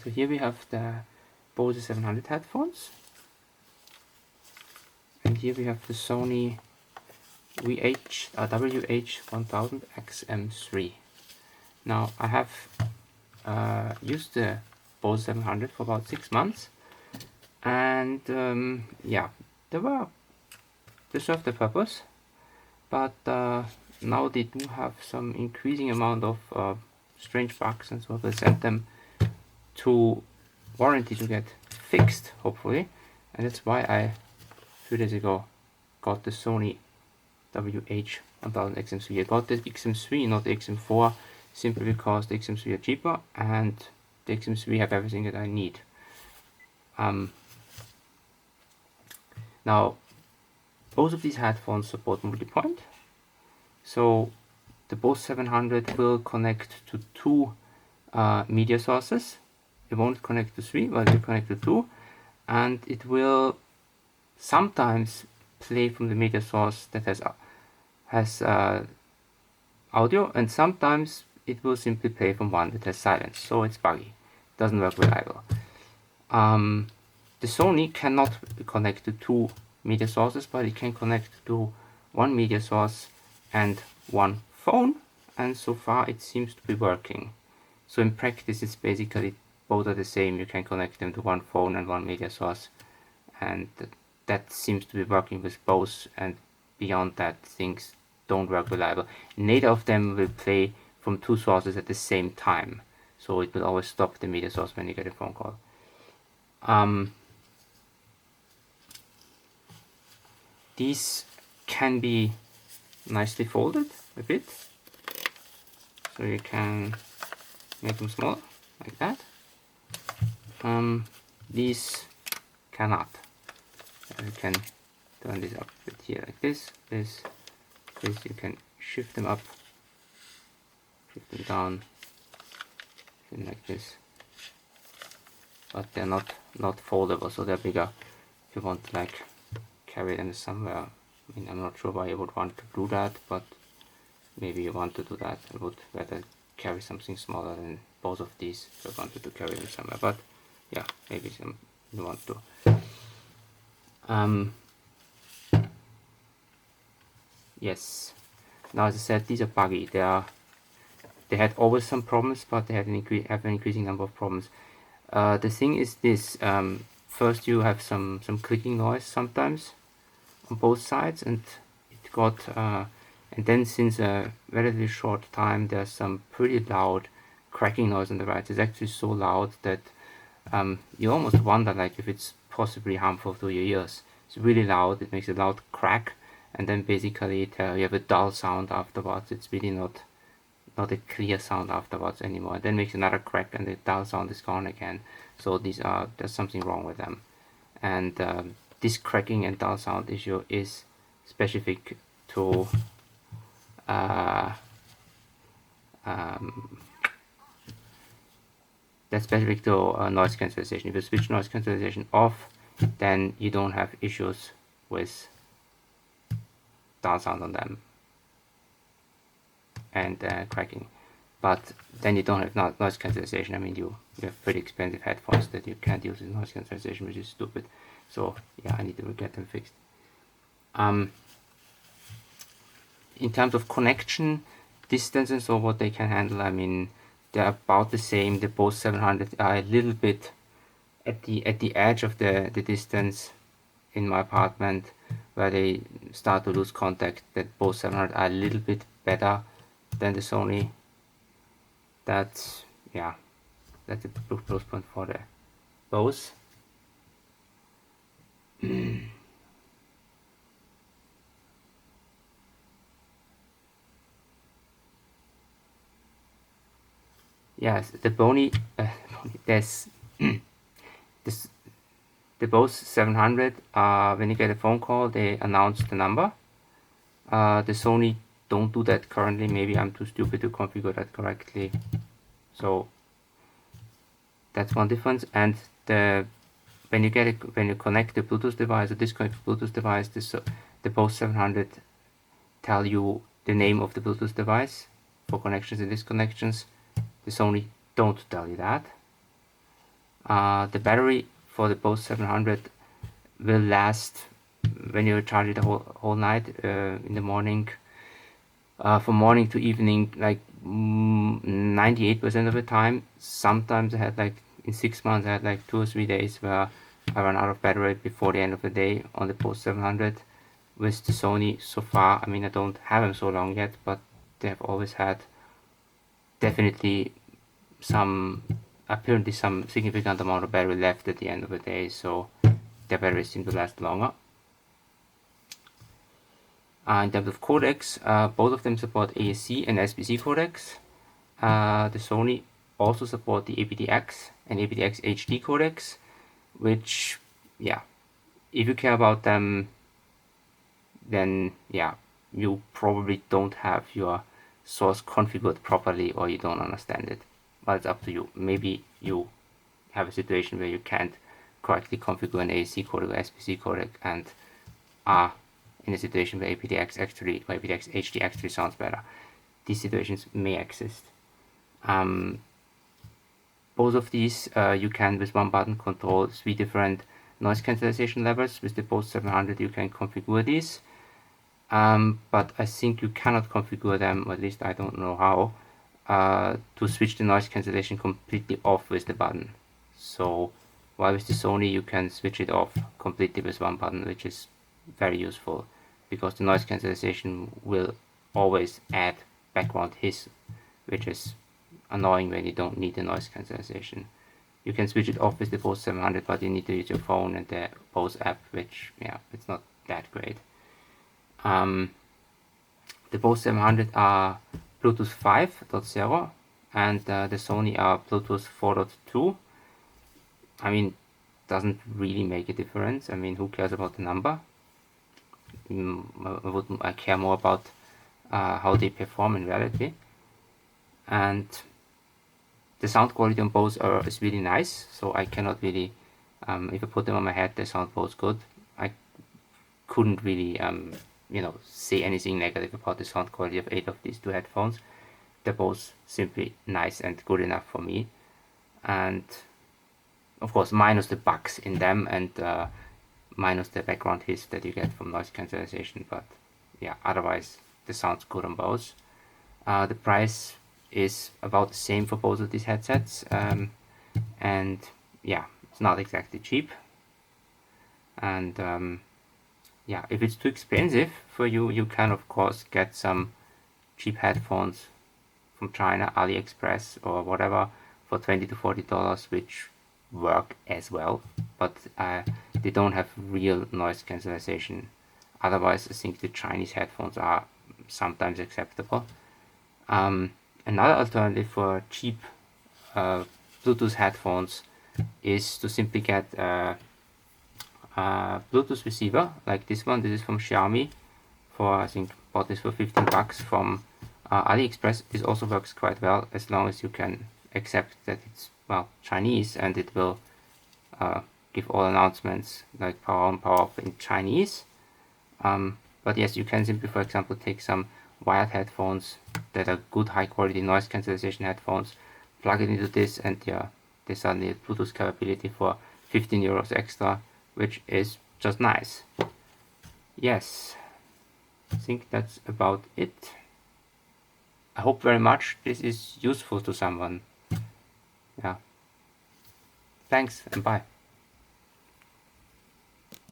So here we have the Bose 700 headphones, and here we have the Sony WH-1000XM3. Now I have used the Bose 700 for about 6 months, and yeah, they serve the purpose, but now they do have some increasing amount of strange bugs, and so I will send them to warranty to get fixed, hopefully. And that's why I, a few days ago, got the Sony WH-1000XM3. I got the XM3, not the XM4, simply because the XM3 are cheaper and the XM3 have everything that I need. Now, both of these headphones support multi-point, so the Bose 700 will connect to 2 media sources. It won't connect to 3, but it will connect to 2, and it will sometimes play from the media source that has audio, and sometimes it will simply play from one that has silence, so it's buggy, doesn't work reliable. The Sony cannot connect to 2 media sources, but it can connect to 1 media source and 1 phone, and so far it seems to be working. So in practice it's basically both are the same. You can connect them to 1 phone and 1 media source, and that seems to be working with Bose, and beyond that things don't work reliable. Neither of them will play from 2 sources at the same time, so it will always stop the media source when you get a phone call. These can be nicely folded a bit, so you can make them smaller like that. These cannot. You can turn this up a bit here like this. This you can shift them up, shift them down, like this. But they're not foldable, so they're bigger. If you want to like carry them somewhere, I mean, I'm not sure why you would want to do that, but maybe you want to do that. I would rather carry something smaller than both of these if I wanted to carry them somewhere. But yeah, maybe you want to. Yes. Now, as I said, these are buggy. They had always some problems, but they have an increasing number of problems. The thing is this: first, you have some clicking noise sometimes on both sides, and it got. And then, since a relatively short time, there's some pretty loud cracking noise on the right. It's actually so loud that you almost wonder like if it's possibly harmful to your ears. It's really loud. It makes a loud crack, and then basically you have a dull sound afterwards. It's really not a clear sound afterwards anymore. It then makes another crack, and the dull sound is gone again. So there's something wrong with them, and this cracking and dull sound issue is specific to that's specific to noise cancellation. If you switch noise cancellation off, then you don't have issues with dull sound on them and cracking. But then you don't have noise cancellation. I mean, you have pretty expensive headphones that you can't use with noise cancellation, which is stupid. So yeah, I need to get them fixed. In terms of connection distance and so what they can handle, I mean, they're about the same. The Bose 700 are a little bit at the edge of the distance in my apartment where they start to lose contact. That Bose 700 are a little bit better than the Sony. That's a plus point for the Bose. Yes, the Bose 700, when you get a phone call, they announce the number. The Sony don't do that currently. Maybe I'm too stupid to configure that correctly. So that's one difference. And when you connect the Bluetooth device or disconnect the Bluetooth device, the Bose 700 tell you the name of the Bluetooth device for connections and disconnections. The Sony don't tell you that. The battery for the Bose 700 will last when you charge it the whole night, in the morning, from morning to evening, like 98% of the time. Sometimes I had, like, in 6 months I had like 2 or 3 days where I ran out of battery before the end of the day on the Bose 700. With the Sony, so far, I mean, I don't have them so long yet, but they have always had definitely apparently some significant amount of battery left at the end of the day, so their batteries seem to last longer. In terms of codecs, both of them support ASC and SBC codecs. The Sony also support the aptX and aptX HD codecs, which, yeah, if you care about them, then yeah, you probably don't have your source configured properly, or you don't understand it. But it's up to you. Maybe you have a situation where you can't correctly configure an AAC codec or SBC codec and are in a situation where aptX actually, or aptX HD actually sounds better. These situations may exist. Both of these, you can with one button control 3 different noise cancellation levels. With the Bose 700 you can configure these, but I think you cannot configure them, or at least I don't know how, to switch the noise cancellation completely off with the button. So while with the Sony you can switch it off completely with one button, which is very useful, because the noise cancellation will always add background hiss, which is annoying when you don't need the noise cancellation. You can switch it off with the Bose 700, but you need to use your phone and the Bose app, which, yeah, it's not that great. The Bose 700 are Bluetooth 5.0 and the Sony are Bluetooth 4.2. I mean, doesn't really make a difference. I mean, who cares about the number? I care more about how they perform in reality. And the sound quality on Bose is really nice, so I cannot really, if I put them on my head, they sound both good. I couldn't really, say anything negative about the sound quality of 8 of these 2 headphones. They're both simply nice and good enough for me. And of course, minus the bugs in them and minus the background hiss that you get from noise cancellation. But yeah, otherwise the sound's good on both. The price is about the same for both of these headsets, and yeah, it's not exactly cheap. And yeah, if it's too expensive for you, you can of course get some cheap headphones from China, AliExpress or whatever, for $20 to $40, which work as well, but they don't have real noise cancellation. Otherwise, I think the Chinese headphones are sometimes acceptable. Another alternative for cheap Bluetooth headphones is to simply get a Bluetooth receiver like this one. This is from Xiaomi. I think bought this for $15 from AliExpress. This also works quite well as long as you can accept that it's, well, Chinese, and it will give all announcements like power on, power off in Chinese. But yes, you can simply, for example, take some wired headphones that are good high quality noise cancellation headphones, plug it into this, and yeah, they suddenly have Bluetooth capability for 15 euros extra, which is just nice. Yes, I think that's about it. I hope very much this is useful to someone. Yeah. Thanks and bye.